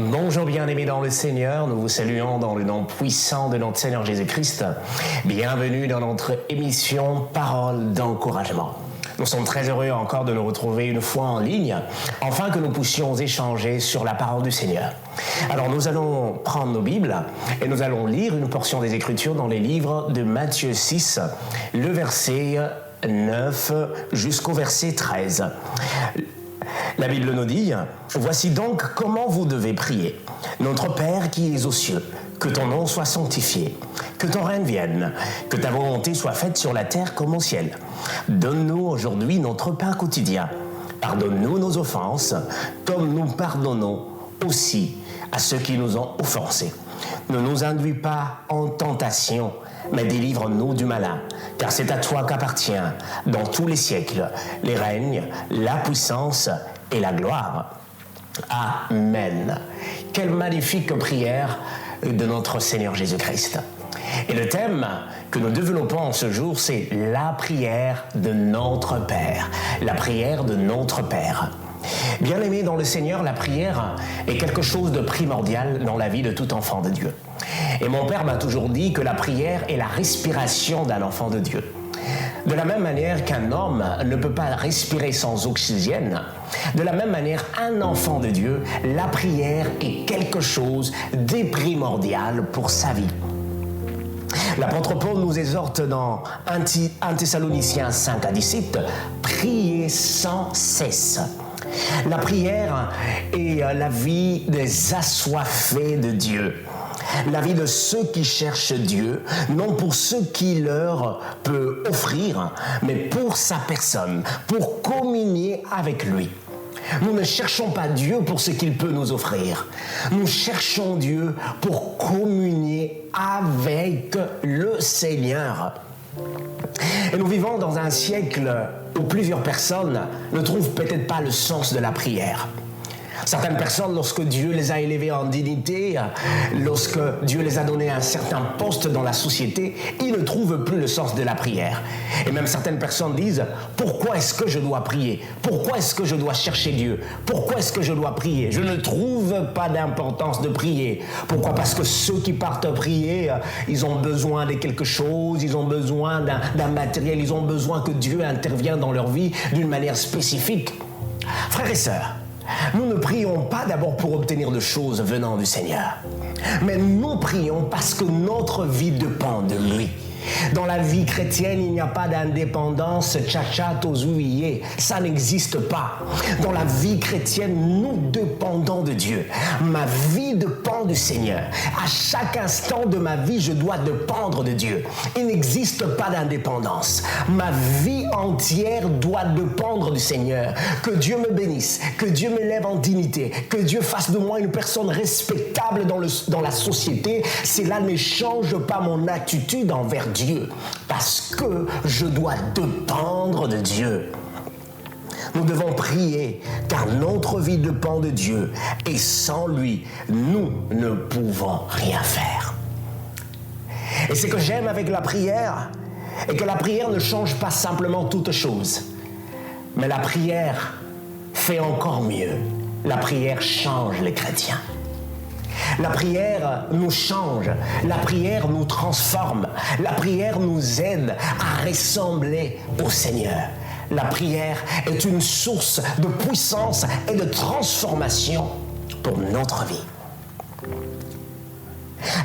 Bonjour bien-aimés dans le Seigneur, nous vous saluons dans le nom puissant de notre Seigneur Jésus-Christ. Bienvenue dans notre émission Parole d'encouragement. Nous sommes très heureux encore de nous retrouver une fois en ligne, afin que nous puissions échanger sur la parole du Seigneur. Alors nous allons prendre nos Bibles et nous allons lire une portion des Écritures dans les livres de Matthieu 6, le verset 9 jusqu'au verset 13. La Bible nous dit « Voici donc comment vous devez prier. Notre Père qui es aux cieux, que ton nom soit sanctifié, que ton règne vienne, que ta volonté soit faite sur la terre comme au ciel. Donne-nous aujourd'hui notre pain quotidien. Pardonne-nous nos offenses, comme nous pardonnons aussi à ceux qui nous ont offensés. Ne nous induis pas en tentation, mais délivre-nous du malin, car c'est à toi qu'appartient, dans tous les siècles, les règnes, la puissance et la gloire. Amen. Quelle magnifique prière de notre Seigneur Jésus-Christ. Et le thème que nous développons ce jour, c'est la prière de notre Père. La prière de notre Père. Bien-aimé dans le Seigneur, la prière est quelque chose de primordial dans la vie de tout enfant de Dieu. Et mon père m'a toujours dit que la prière est la respiration d'un enfant de Dieu. De la même manière qu'un homme ne peut pas respirer sans oxygène, de la même manière, un enfant de Dieu, la prière est quelque chose de primordial pour sa vie. L'apôtre Paul nous exhorte dans 1 Thessaloniciens 5 à 17, « Priez sans cesse ». La prière est la vie des assoiffés de Dieu. La vie de ceux qui cherchent Dieu, non pour ce qu'il leur peut offrir, mais pour sa personne, pour communier avec lui. Nous ne cherchons pas Dieu pour ce qu'il peut nous offrir. Nous cherchons Dieu pour communier avec le Seigneur. Et nous vivons dans un siècle où plusieurs personnes ne trouvent peut-être pas le sens de la prière. Certaines personnes, lorsque Dieu les a élevées en dignité, lorsque Dieu les a donné un certain poste dans la société, ils ne trouvent plus le sens de la prière. Et même certaines personnes disent « Pourquoi est-ce que je dois prier? Pourquoi est-ce que je dois chercher Dieu? Pourquoi est-ce que je dois prier? Je ne trouve pas d'importance de prier. Pourquoi? Parce que ceux qui partent prier, ils ont besoin de quelque chose, ils ont besoin d'un matériel, ils ont besoin que Dieu intervienne dans leur vie d'une manière spécifique. » Frères et sœurs, nous ne prions pas d'abord pour obtenir de choses venant du Seigneur, mais nous prions parce que notre vie dépend de lui. Dans la vie chrétienne, il n'y a pas d'indépendance, tchatcha, tozouillé, ça n'existe pas. Dans la vie chrétienne, nous dépendons de Dieu. Ma vie dépend du Seigneur. À chaque instant de ma vie, je dois dépendre de Dieu. Il n'existe pas d'indépendance. Ma vie entière doit dépendre du Seigneur. Que Dieu me bénisse, que Dieu me lève en dignité, que Dieu fasse de moi une personne respectable dans la société. Cela ne change pas mon attitude envers Dieu, parce que je dois dépendre de Dieu. Nous devons prier, car notre vie dépend de Dieu, et sans lui, nous ne pouvons rien faire. Et ce que j'aime avec la prière, est que la prière ne change pas simplement toutes choses, mais la prière fait encore mieux. La prière change les chrétiens. La prière nous change, la prière nous transforme, la prière nous aide à ressembler au Seigneur. La prière est une source de puissance et de transformation pour notre vie.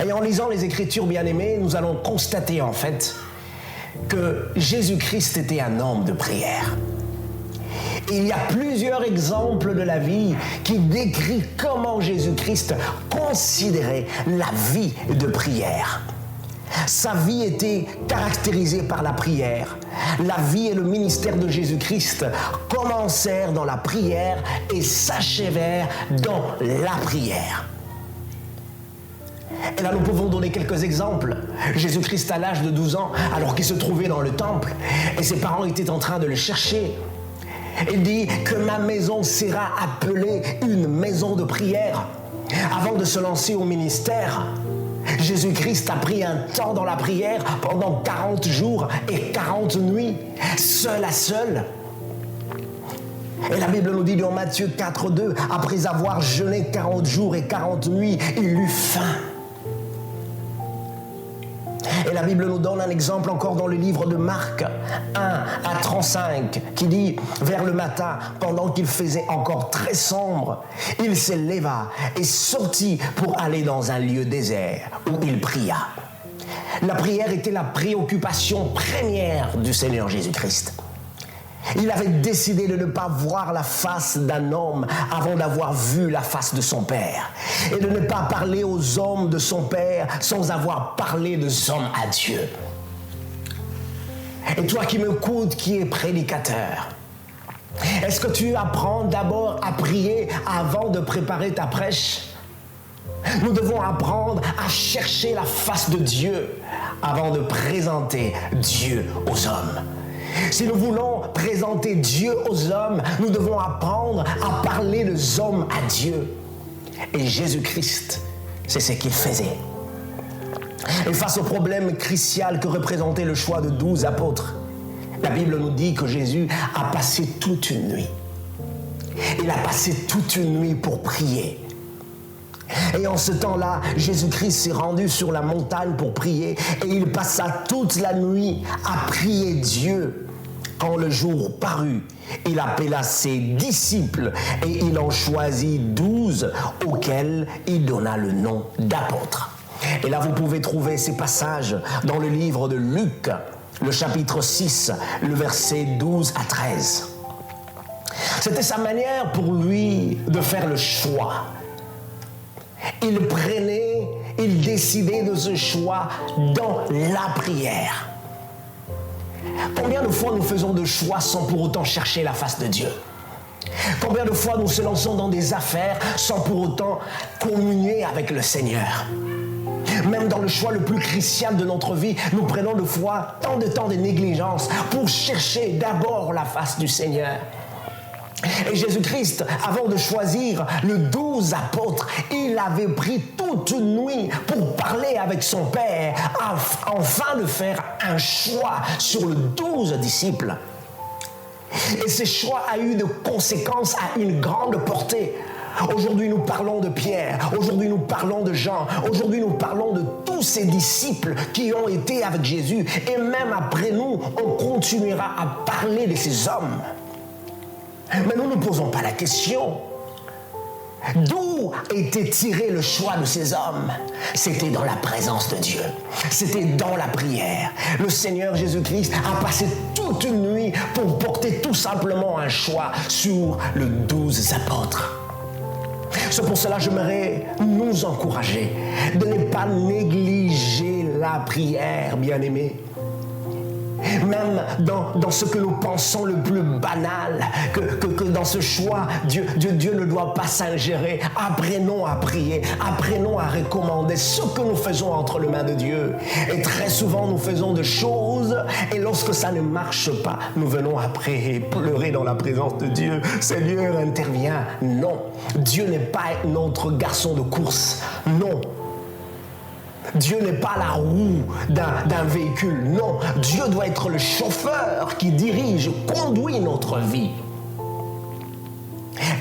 Et en lisant les Écritures bien-aimées, nous allons constater en fait que Jésus-Christ était un homme de prière. Il y a plusieurs exemples de la vie qui décrivent comment Jésus-Christ considérait la vie de prière. Sa vie était caractérisée par la prière. La vie et le ministère de Jésus-Christ commencèrent dans la prière et s'achèvèrent dans la prière. Et là, nous pouvons donner quelques exemples. Jésus-Christ, à l'âge de 12 ans, alors qu'il se trouvait dans le temple, et ses parents étaient en train de le chercher, il dit que ma maison sera appelée une maison de prière. Avant de se lancer au ministère, Jésus-Christ a pris un temps dans la prière pendant 40 jours et 40 nuits, seul à seul. Et la Bible nous dit dans Matthieu 4,2, après avoir jeûné 40 jours et 40 nuits, il eut faim. Et la Bible nous donne un exemple encore dans le livre de Marc 1 à 35 qui dit, vers le matin, pendant qu'il faisait encore très sombre, il se leva et sortit pour aller dans un lieu désert où il pria. La prière était la préoccupation première du Seigneur Jésus-Christ. Il avait décidé de ne pas voir la face d'un homme avant d'avoir vu la face de son Père. Et de ne pas parler aux hommes de son Père sans avoir parlé des hommes à Dieu. Et toi qui m'écoutes, qui es prédicateur, est-ce que tu apprends d'abord à prier avant de préparer ta prêche? Nous devons apprendre à chercher la face de Dieu avant de présenter Dieu aux hommes. Si nous voulons présenter Dieu aux hommes, nous devons apprendre à parler des hommes à Dieu. Et Jésus-Christ, c'est ce qu'il faisait. Et face au problème crucial que représentait le choix de 12 apôtres, la Bible nous dit que Jésus a passé toute une nuit. Il a passé toute une nuit pour prier. Et en ce temps-là, Jésus-Christ s'est rendu sur la montagne pour prier et il passa toute la nuit à prier Dieu. Quand le jour parut, il appela ses disciples et il en choisit 12 auxquels il donna le nom d'apôtres. Et là, vous pouvez trouver ces passages dans le livre de Luc, le chapitre 6, le verset 12 à 13. C'était sa manière pour lui de faire le choix. Il décidait de ce choix dans la prière. Combien de fois nous faisons de choix sans pour autant chercher la face de Dieu? Combien de fois nous se lançons dans des affaires sans pour autant communier avec le Seigneur? Même dans le choix le plus crucial de notre vie, nous prenons de fois tant de temps de négligence pour chercher d'abord la face du Seigneur. Et Jésus-Christ, avant de choisir les 12 apôtres, il avait pris toute une nuit pour parler avec son Père, afin de faire un choix sur les 12 disciples. Et ce choix a eu de conséquences à une grande portée. Aujourd'hui, nous parlons de Pierre, aujourd'hui, nous parlons de Jean, aujourd'hui, nous parlons de tous ces disciples qui ont été avec Jésus. Et même après nous, on continuera à parler de ces hommes. Mais nous ne posons pas la question. D'où était tiré le choix de ces hommes? C'était dans la présence de Dieu. C'était dans la prière. Le Seigneur Jésus-Christ a passé toute une nuit pour porter tout simplement un choix sur les 12 apôtres. C'est pour cela que j'aimerais nous encourager de ne pas négliger la prière, bien-aimés. Même dans ce que nous pensons le plus banal, que dans ce choix, Dieu ne doit pas s'ingérer. Apprenons à prier, apprenons à recommander ce que nous faisons entre les mains de Dieu. Et très souvent, nous faisons des choses, et lorsque ça ne marche pas, nous venons après pleurer dans la présence de Dieu. Seigneur, interviens. Non, Dieu n'est pas notre garçon de course. Non. Dieu n'est pas la roue d'un véhicule. Non, Dieu doit être le chauffeur qui dirige, conduit notre vie.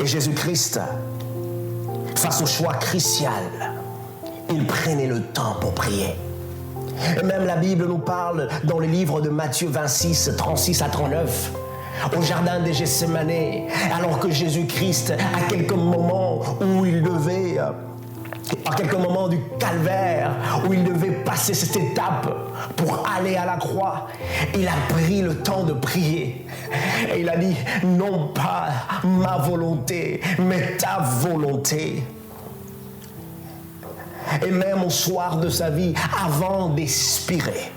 Et Jésus-Christ, face au choix crucial, il prenait le temps pour prier. Et même la Bible nous parle dans le livre de Matthieu 26, 36 à 39, au jardin de Gethsémane, alors que Jésus-Christ, à quelques moments où il devait... à quelques moments du calvaire où il devait passer cette étape pour aller à la croix, il a pris le temps de prier et il a dit non pas ma volonté mais ta volonté. Et même au soir de sa vie, avant d'expirer,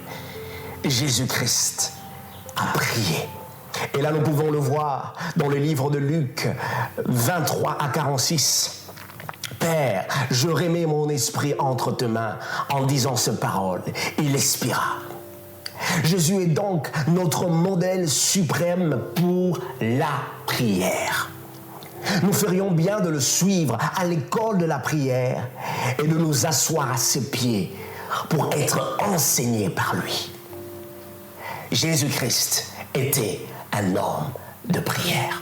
Jésus-Christ a prié. Et là nous pouvons le voir dans le livre de Luc 23 à 46. Père, je remets mon esprit entre tes mains. En disant ces paroles, il expira. Jésus est donc notre modèle suprême pour la prière. Nous ferions bien de le suivre à l'école de la prière et de nous asseoir à ses pieds pour être enseignés par lui. Jésus-Christ était un homme de prière.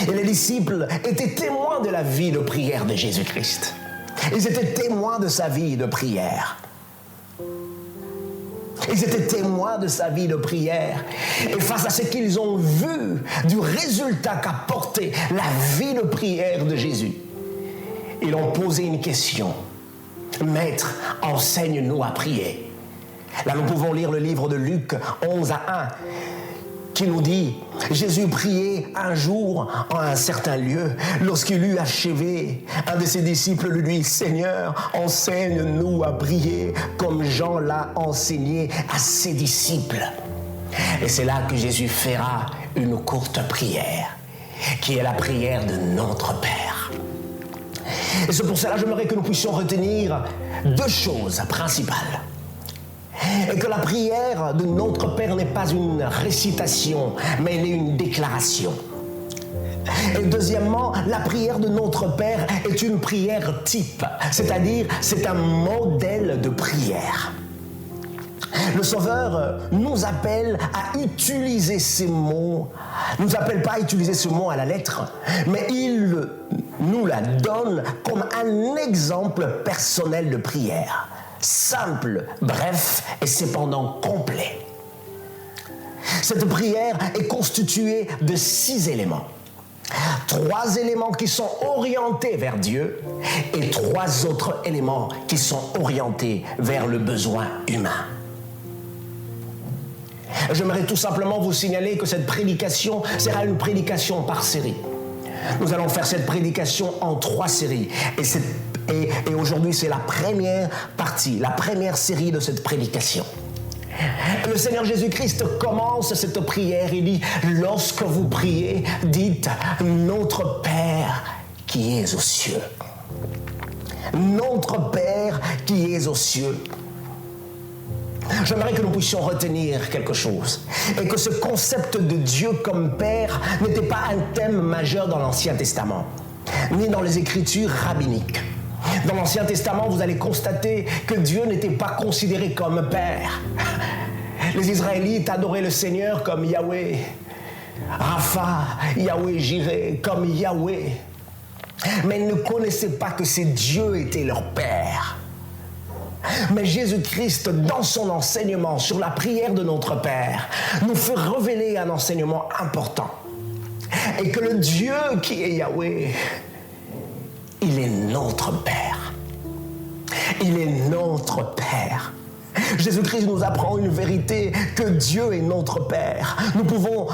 Et les disciples étaient témoins de la vie de prière de Jésus-Christ. Ils étaient témoins de sa vie de prière. Ils étaient témoins de sa vie de prière. Et face à ce qu'ils ont vu du résultat qu'apportait la vie de prière de Jésus, ils ont posé une question. Maître, enseigne-nous à prier. Là, nous pouvons lire le livre de Luc 11:1 qui nous dit « Jésus priait un jour en un certain lieu. Lorsqu'il eut achevé, un de ses disciples lui dit « Seigneur, enseigne-nous à prier comme Jean l'a enseigné à ses disciples. » Et c'est là que Jésus fera une courte prière, qui est la prière de notre Père. Et c'est pour cela que j'aimerais que nous puissions retenir deux choses principales. Et que la prière de notre Père n'est pas une récitation, mais elle est une déclaration. Et deuxièmement, la prière de notre Père est une prière type, c'est-à-dire c'est un modèle de prière. Le Sauveur nous appelle à utiliser ces mots, ne nous appelle pas à utiliser ce mot à la lettre, mais il nous la donne comme un exemple personnel de prière. Simple, bref et cependant complet. Cette prière est constituée de 6 éléments. 3 éléments qui sont orientés vers Dieu et 3 autres éléments qui sont orientés vers le besoin humain. J'aimerais tout simplement vous signaler que cette prédication sera une prédication par série. Nous allons faire cette prédication en 3 séries. Et aujourd'hui, c'est la première partie, la première série de cette prédication. Le Seigneur Jésus-Christ commence cette prière. Il dit, lorsque vous priez, dites « Notre Père qui es aux cieux ». Notre Père qui es aux cieux. J'aimerais que nous puissions retenir quelque chose et que ce concept de Dieu comme Père n'était pas un thème majeur dans l'Ancien Testament, ni dans les Écritures rabbiniques. Dans l'Ancien Testament, vous allez constater que Dieu n'était pas considéré comme Père. Les Israélites adoraient le Seigneur comme Yahweh, Rapha, Yahweh Jireh, comme Yahweh. Mais ils ne connaissaient pas que ces dieux étaient leur Père. Mais Jésus-Christ, dans son enseignement sur la prière de notre Père, nous fait révéler un enseignement important. Et que le Dieu qui est Yahweh, il est notre Père. Il est notre Père. Jésus-Christ nous apprend une vérité, que Dieu est notre Père. Nous pouvons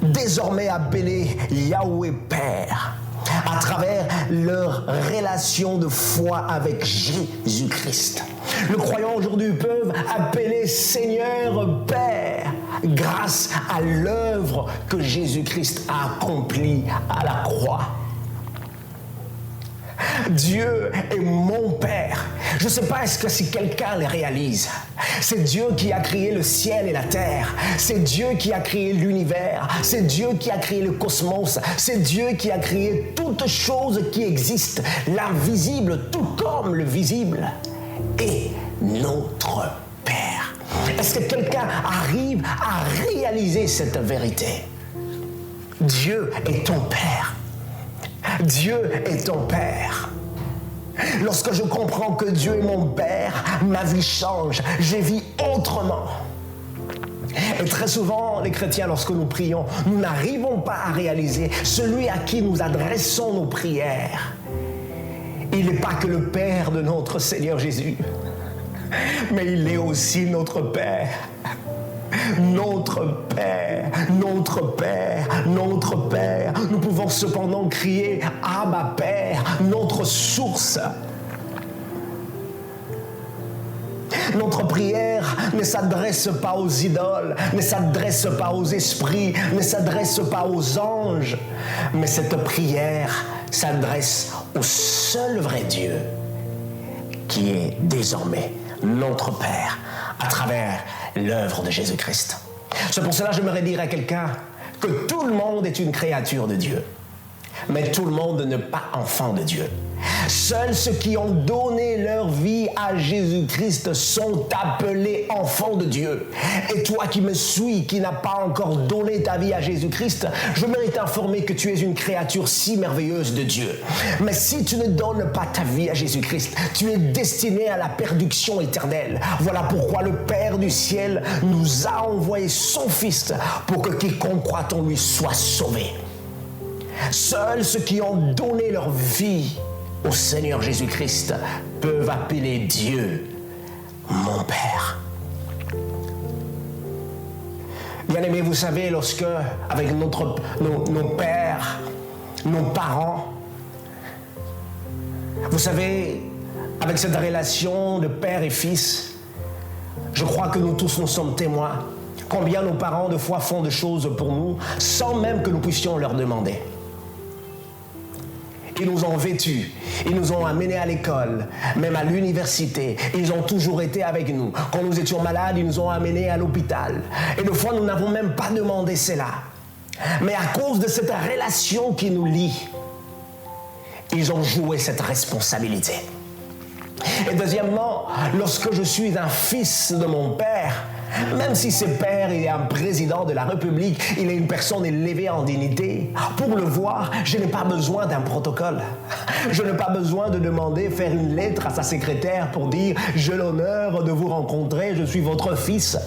désormais appeler Yahweh Père à travers leur relation de foi avec Jésus-Christ. Les croyants aujourd'hui peuvent appeler Seigneur Père grâce à l'œuvre que Jésus-Christ a accomplie à la croix. Dieu est mon Père. Je ne sais pas est-ce que si quelqu'un le réalise. C'est Dieu qui a créé le ciel et la terre. C'est Dieu qui a créé l'univers. C'est Dieu qui a créé le cosmos. C'est Dieu qui a créé toutes choses qui existent, l'invisible tout comme le visible. Et notre Père. Est-ce que quelqu'un arrive à réaliser cette vérité? Dieu est ton Père. Dieu est ton Père. Lorsque je comprends que Dieu est mon Père, ma vie change, je vis autrement. Et très souvent, les chrétiens, lorsque nous prions, nous n'arrivons pas à réaliser celui à qui nous adressons nos prières. Il n'est pas que le Père de notre Seigneur Jésus, mais il est aussi notre Père. Notre Père, notre Père, notre Père. Nous pouvons cependant crier « Abba Père », notre source. Notre prière ne s'adresse pas aux idoles, ne s'adresse pas aux esprits, ne s'adresse pas aux anges, mais cette prière s'adresse au seul vrai Dieu, qui est désormais notre Père, à travers l'œuvre de Jésus-Christ. C'est pour cela que j'aimerais dire à quelqu'un que tout le monde est une créature de Dieu, mais tout le monde n'est pas enfant de Dieu. Seuls ceux qui ont donné leur vie à Jésus-Christ sont appelés enfants de Dieu. Et toi qui me suis, qui n'as pas encore donné ta vie à Jésus-Christ, je mérite d'informer que tu es une créature si merveilleuse de Dieu. Mais si tu ne donnes pas ta vie à Jésus-Christ, tu es destiné à la perdition éternelle. Voilà pourquoi le Père du ciel nous a envoyé son Fils pour que quiconque croit en lui soit sauvé. Seuls ceux qui ont donné leur vie au Seigneur Jésus-Christ peuvent appeler Dieu mon Père. Bien-aimés, vous savez, lorsque, avec nos pères, nos parents, vous savez, avec cette relation de père et fils, je crois que nous tous nous sommes témoins combien nos parents de fois font de choses pour nous sans même que nous puissions leur demander. Ils nous ont vêtus, ils nous ont amenés à l'école, même à l'université. Ils ont toujours été avec nous. Quand nous étions malades, ils nous ont amenés à l'hôpital. Et des fois, nous n'avons même pas demandé cela. Mais à cause de cette relation qui nous lie, ils ont joué cette responsabilité. Et deuxièmement, lorsque je suis un fils de mon père, même si ce père est un président de la République, il est une personne élevée en dignité, pour le voir, je n'ai pas besoin d'un protocole. Je n'ai pas besoin de demander, faire une lettre à sa secrétaire pour dire « J'ai l'honneur de vous rencontrer, je suis votre fils ».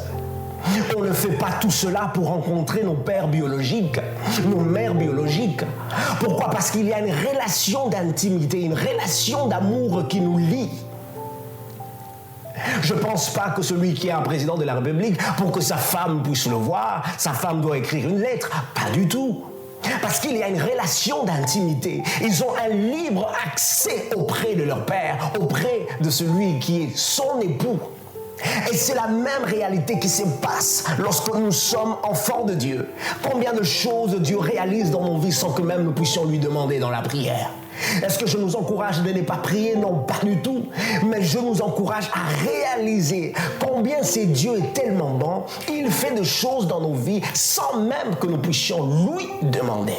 On ne fait pas tout cela pour rencontrer nos pères biologiques, nos mères biologiques. Pourquoi? Parce qu'il y a une relation d'intimité, une relation d'amour qui nous lie. Je ne pense pas que celui qui est un président de la République, pour que sa femme puisse le voir, sa femme doit écrire une lettre. Pas du tout. Parce qu'il y a une relation d'intimité. Ils ont un libre accès auprès de leur père, auprès de celui qui est son époux. Et c'est la même réalité qui se passe lorsque nous sommes enfants de Dieu. Combien de choses Dieu réalise dans nos vies sans que même nous puissions lui demander dans la prière. Est-ce que je nous encourage de ne pas prier? Non, pas du tout. Mais je nous encourage à réaliser combien c'est Dieu est tellement bon. Il fait des choses dans nos vies sans même que nous puissions lui demander.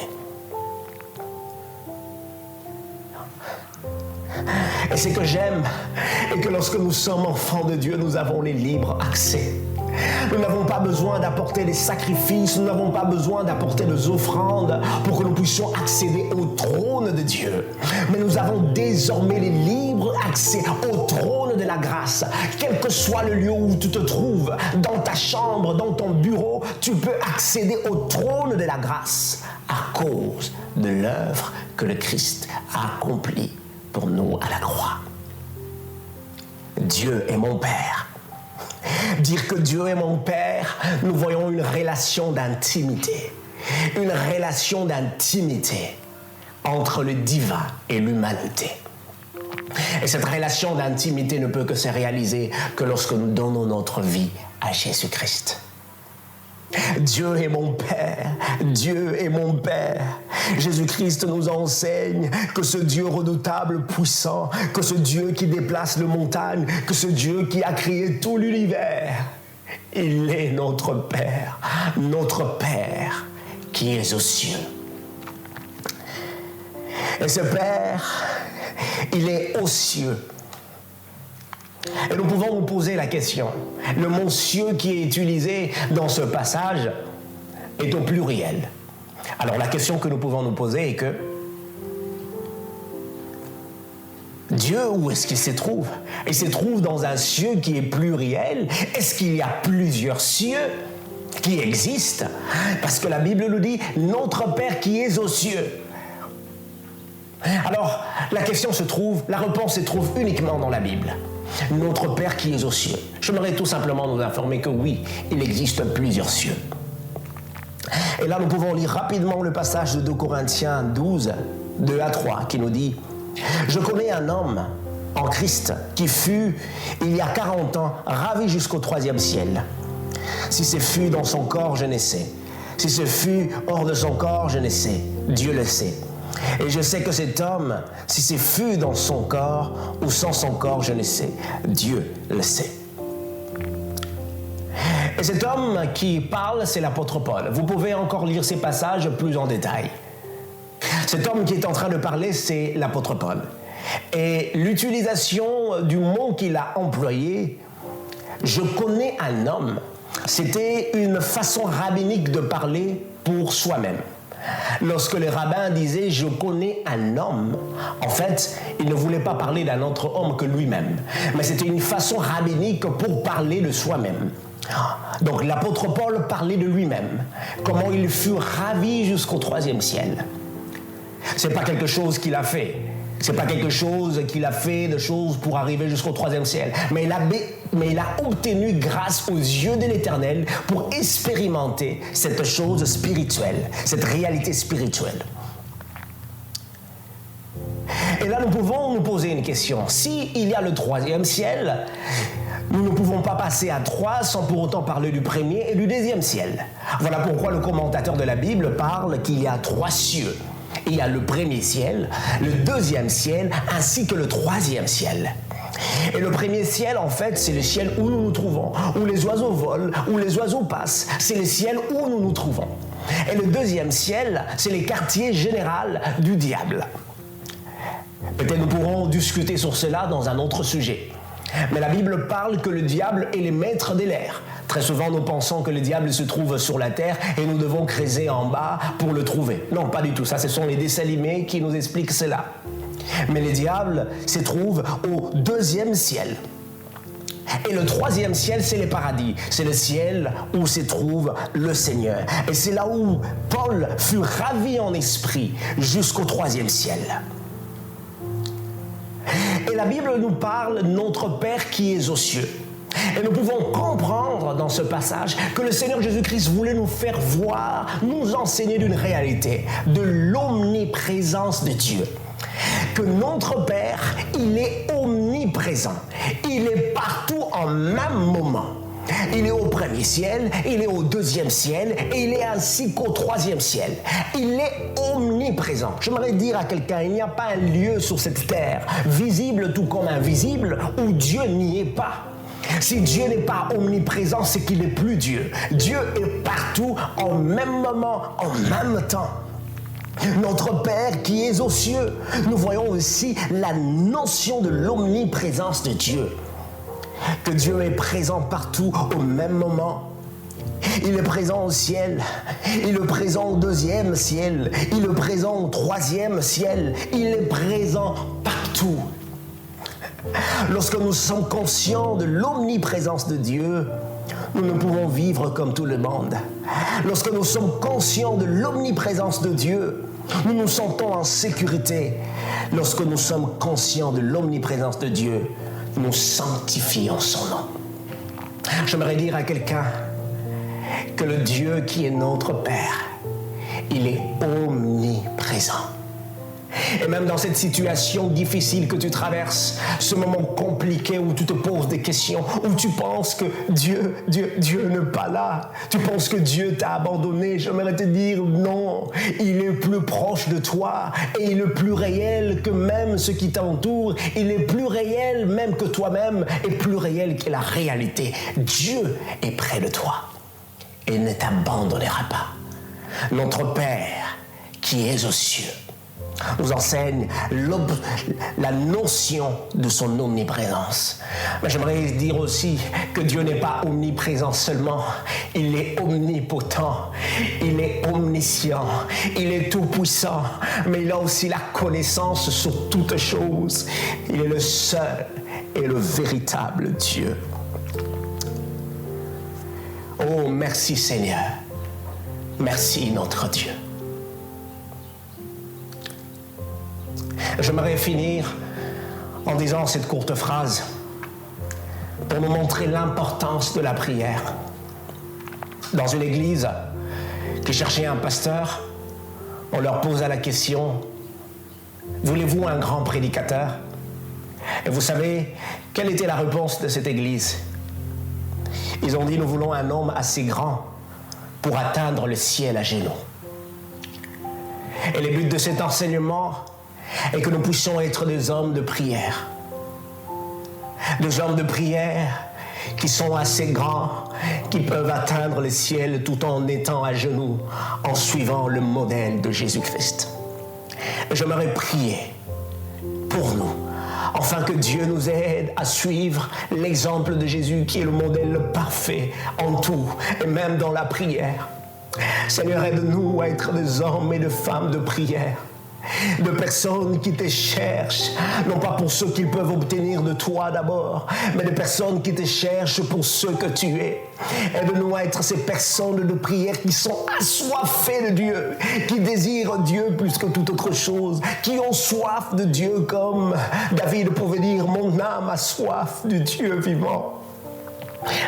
Et ce que j'aime est que lorsque nous sommes enfants de Dieu, nous avons les libres accès. Nous n'avons pas besoin d'apporter des sacrifices, nous n'avons pas besoin d'apporter des offrandes pour que nous puissions accéder au trône de Dieu. Mais nous avons désormais les libres accès au trône de la grâce. Quel que soit le lieu où tu te trouves, dans ta chambre, dans ton bureau, tu peux accéder au trône de la grâce à cause de l'œuvre que le Christ a accomplie pour nous à la croix. Dieu est mon Père. Dire que Dieu est mon Père, nous voyons une relation d'intimité. Une relation d'intimité entre le divin et l'humanité. Et cette relation d'intimité ne peut que se réaliser que lorsque nous donnons notre vie à Jésus-Christ. Dieu est mon Père, Dieu est mon Père. Jésus-Christ nous enseigne que ce Dieu redoutable, puissant, que ce Dieu qui déplace les montagnes, que ce Dieu qui a créé tout l'univers, il est notre Père qui est aux cieux. Et ce Père, il est aux cieux. Et nous pouvons nous poser la question. Le mot « cieux » qui est utilisé dans ce passage est au pluriel. Alors la question que nous pouvons nous poser est que Dieu, où est-ce qu'il se trouve? Il se trouve dans un cieux qui est pluriel. Est-ce qu'il y a plusieurs cieux qui existent? Parce que la Bible nous dit « Notre Père qui est aux cieux ». Alors, la réponse se trouve uniquement dans la Bible. Notre Père qui est aux cieux. J'aimerais tout simplement nous informer que oui, il existe plusieurs cieux. Et là, nous pouvons lire rapidement le passage de 2 Corinthiens 12, 2 à 3, qui nous dit « Je connais un homme en Christ qui fut, il y a 40 ans, ravi jusqu'au 3e ciel. Si ce fut dans son corps, je ne sais. Si ce fut hors de son corps, je ne sais. Dieu le sait. Et je sais que cet homme, si ce fut dans son corps ou sans son corps, je ne sais. Dieu le sait. » Et cet homme qui parle, c'est l'apôtre Paul. Vous pouvez encore lire ces passages plus en détail. Cet homme qui est en train de parler, c'est l'apôtre Paul. Et l'utilisation du mot qu'il a employé, je connais un homme, c'était une façon rabbinique de parler pour soi-même. Lorsque les rabbins disaient « je connais un homme », en fait, ils ne voulaient pas parler d'un autre homme que lui-même. Mais c'était une façon rabbinique pour parler de soi-même. Donc l'apôtre Paul parlait de lui-même, comment il fut ravi jusqu'au 3e ciel. Ce n'est pas quelque chose qu'il a fait. Ce n'est pas quelque chose qu'il a fait de choses pour arriver jusqu'au 3e ciel. Mais il a obtenu grâce aux yeux de l'Éternel pour expérimenter cette chose spirituelle, cette réalité spirituelle. Et là, nous pouvons nous poser une question. S'il y a le 3e ciel, nous ne pouvons pas passer à 3 sans pour autant parler du 1er et du 2e ciel. Voilà pourquoi le commentateur de la Bible parle qu'il y a 3 cieux. Il y a le 1er ciel, le 2e ciel, ainsi que le 3e ciel. Et le 1er ciel, en fait, c'est le ciel où nous nous trouvons, où les oiseaux volent, où les oiseaux passent. C'est le ciel où nous nous trouvons. Et le 2e ciel, c'est les quartiers généraux du diable. Peut-être nous pourrons discuter sur cela dans un autre sujet. Mais la Bible parle que le diable est le maître de l'air. Très souvent, nous pensons que le diable se trouve sur la terre et nous devons creuser en bas pour le trouver. Non, pas du tout. Ça, ce sont les dessins animés qui nous expliquent cela. Mais le diable se trouve au 2e ciel. Et le 3e ciel, c'est le paradis. C'est le ciel où se trouve le Seigneur. Et c'est là où Paul fut ravi en esprit jusqu'au 3e ciel. Et la Bible nous parle de notre Père qui est aux cieux. Et nous pouvons comprendre dans ce passage que le Seigneur Jésus-Christ voulait nous faire voir, nous enseigner d'une réalité, de l'omniprésence de Dieu. Que notre Père, il est omniprésent. Il est partout en même moment. Il est au 1er ciel, il est au 2e ciel et il est ainsi qu'au 3e ciel. Il est omniprésent. J'aimerais dire à quelqu'un, il n'y a pas un lieu sur cette terre, visible tout comme invisible, où Dieu n'y est pas. Si Dieu n'est pas omniprésent, c'est qu'il n'est plus Dieu. Dieu est partout en même moment, en même temps. Notre Père qui est aux cieux. Nous voyons aussi la notion de l'omniprésence de Dieu. Que Dieu est présent partout au même moment. Il est présent au ciel, il est présent au 2e ciel, il est présent au 3e ciel, il est présent partout. Lorsque nous sommes conscients de l'omniprésence de Dieu, nous ne pouvons vivre comme tout le monde. Lorsque nous sommes conscients de l'omniprésence de Dieu, nous nous sentons en sécurité. Lorsque nous sommes conscients de l'omniprésence de Dieu, nous sanctifions son nom. J'aimerais dire à quelqu'un que le Dieu qui est notre Père, il est omniprésent. Et même dans cette situation difficile que tu traverses, ce moment compliqué où tu te poses des questions, où tu penses que Dieu n'est pas là, tu penses que Dieu t'a abandonné, j'aimerais te dire non, il est plus proche de toi et il est plus réel que même ce qui t'entoure, il est plus réel même que toi-même et plus réel que la réalité. Dieu est près de toi et ne t'abandonnera pas. Notre Père qui est aux cieux nous enseigne la notion de son omniprésence. Mais j'aimerais dire aussi que Dieu n'est pas omniprésent seulement, il est omnipotent, il est omniscient, il est tout-puissant, mais il a aussi la connaissance sur toutes choses. Il est le seul et le véritable Dieu. Oh, merci Seigneur, merci notre Dieu. J'aimerais finir en disant cette courte phrase pour nous montrer l'importance de la prière. Dans une église qui cherchait un pasteur, on leur posa la question « Voulez-vous un grand prédicateur ?» Et vous savez, quelle était la réponse de cette église? Ils ont dit « Nous voulons un homme assez grand pour atteindre le ciel à genoux. » Et le but de cet enseignement est que nous puissions être des hommes de prière. Des hommes de prière qui sont assez grands, qui peuvent atteindre le ciel tout en étant à genoux, en suivant le modèle de Jésus-Christ. J'aimerais prier pour nous, afin que Dieu nous aide à suivre l'exemple de Jésus qui est le modèle parfait en tout et même dans la prière. Seigneur, aide-nous à être des hommes et des femmes de prière, de personnes qui te cherchent, non pas pour ce qu'ils peuvent obtenir de toi d'abord, mais des personnes qui te cherchent pour ce que tu es. Aide-nous à être ces personnes de prière qui sont assoiffées de Dieu, qui désirent Dieu plus que toute autre chose, qui ont soif de Dieu comme David pouvait dire « Mon âme a soif du Dieu vivant ».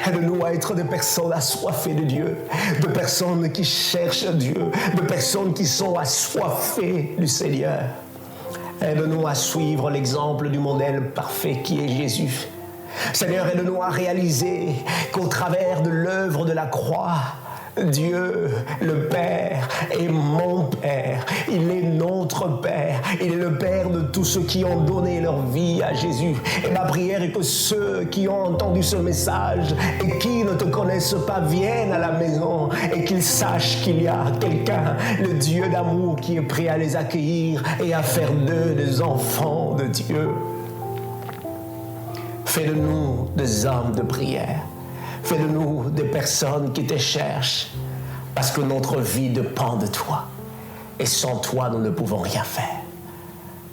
Aide-nous à être des personnes assoiffées de Dieu, de personnes qui cherchent Dieu, de personnes qui sont assoiffées du Seigneur. Aide-nous à suivre l'exemple du modèle parfait qui est Jésus. Seigneur, aide-nous à réaliser qu'au travers de l'œuvre de la croix, Dieu, le Père, est mon Père. Il est notre Père. Il est le Père de tous ceux qui ont donné leur vie à Jésus. Et ma prière est que ceux qui ont entendu ce message et qui ne te connaissent pas viennent à la maison et qu'ils sachent qu'il y a quelqu'un, le Dieu d'amour, qui est prêt à les accueillir et à faire d'eux des enfants de Dieu. Fais de nous des hommes de prière. Fais de nous des personnes qui te cherchent, parce que notre vie dépend de toi. Et sans toi, nous ne pouvons rien faire.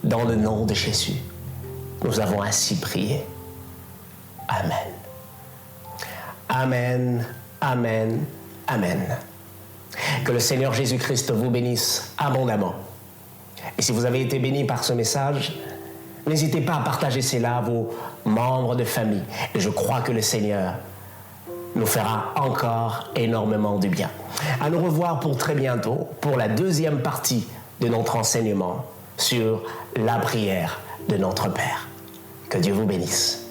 Dans le nom de Jésus, nous avons ainsi prié. Amen. Amen, amen, amen. Que le Seigneur Jésus-Christ vous bénisse abondamment. Et si vous avez été bénis par ce message, n'hésitez pas à partager cela à vos membres de famille. Et je crois que le Seigneur nous fera encore énormément du bien. À nous revoir pour très bientôt pour la deuxième partie de notre enseignement sur la prière de notre Père. Que Dieu vous bénisse.